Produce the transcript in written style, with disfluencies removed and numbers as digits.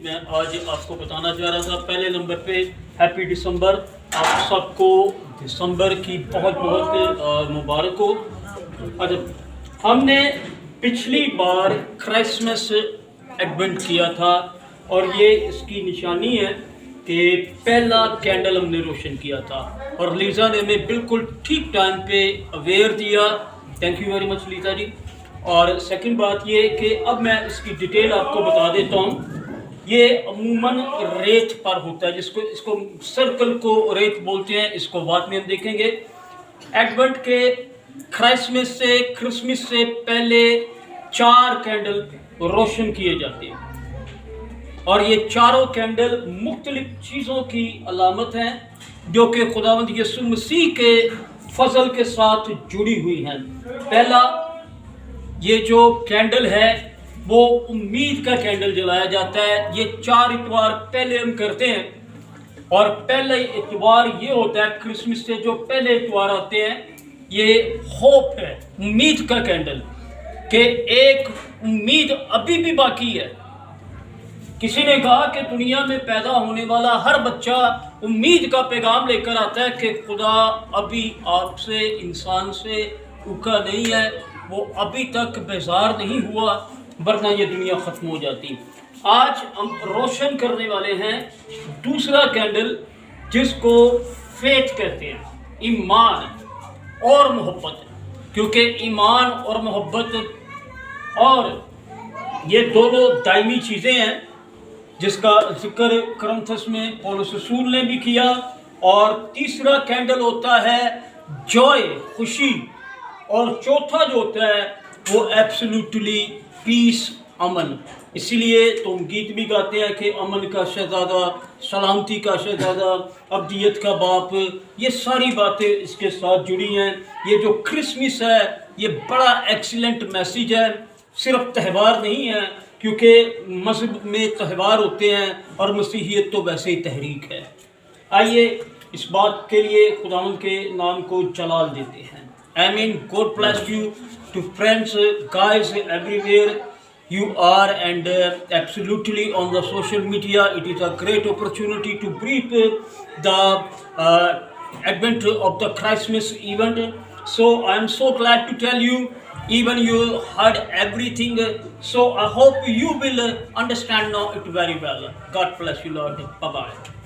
میں آج آپ کو بتانا چاہ رہا تھا، پہلے نمبر پہ ہیپی دسمبر، آپ سب کو دسمبر کی بہت بہت مبارک ہو۔ اچھا، ہم نے پچھلی بار کرسمس ایڈوینٹ کیا تھا اور یہ اس کی نشانی ہے کہ پہلا کینڈل ہم نے روشن کیا تھا اور لیزا نے ہمیں بالکل ٹھیک ٹائم پہ اویئر دیا، thank you very much Lisa ji. اور سیکنڈ بات یہ کہ اب میں اس کی ڈیٹیل آپ کو بتا دیتا ہوں۔ یہ عموماً ریت پر ہوتا ہے، اس کو سرکل کو ریت بولتے ہیں، اس کو بعد میں ہم دیکھیں گے۔ ایڈونٹ کے کرسمس سے پہلے 4 کینڈل روشن کیے جاتے ہیں اور یہ چاروں کینڈل مختلف چیزوں کی علامت ہیں جو کہ خداوند یسوع مسیح کے فضل کے ساتھ جڑی ہوئی ہیں۔ پہلا یہ جو کینڈل ہے وہ امید کا کینڈل جلایا جاتا ہے، یہ 4 اتوار پہلے ہم کرتے ہیں اور پہلا اتوار یہ ہوتا ہے کرسمس سے جو پہلے اتوار آتے ہیں، یہ ہوپ ہے، امید کا کینڈل، کہ ایک امید ابھی بھی باقی ہے۔ کسی نے کہا کہ دنیا میں پیدا ہونے والا ہر بچہ امید کا پیغام لے کر آتا ہے کہ خدا ابھی آپ سے، انسان سے اکا نہیں ہے، وہ ابھی تک بیزار نہیں ہوا ورنہ یہ دنیا ختم ہو جاتی۔ آج ہم روشن کرنے والے ہیں دوسرا کینڈل جس کو فیتھ کہتے ہیں، ایمان اور محبت، کیونکہ ایمان اور محبت اور یہ دونوں دائمی چیزیں ہیں جس کا ذکر کرنتھس میں پولس رسول نے بھی کیا۔ اور تیسرا کینڈل ہوتا ہے جوائے، خوشی، اور چوتھا جو ہوتا ہے وہ ایبسلیوٹلی پیس، امن۔ اسی لیے تو ہم گیت بھی گاتے ہیں کہ امن کا شہزادہ، سلامتی کا شہزادہ، ابدیت کا باپ، یہ ساری باتیں اس کے ساتھ جڑی ہیں۔ یہ جو کرسمس ہے یہ بڑا ایکسیلنٹ میسیج ہے، صرف تہوار نہیں ہے، کیونکہ مذہب میں تہوار ہوتے ہیں اور مسیحیت تو ویسے ہی تحریک ہے۔ آئیے اس بات کے لیے خداوند کے نام کو جلال دیتے ہیں۔ آمین۔ God bless you to friends, guys everywhere you are, and absolutely on the social media it is a great opportunity to brief the advent of the Christmas event. So I am so glad to tell you, even you heard everything, so I hope you will understand now it very well. God bless you, Lord. Bye bye.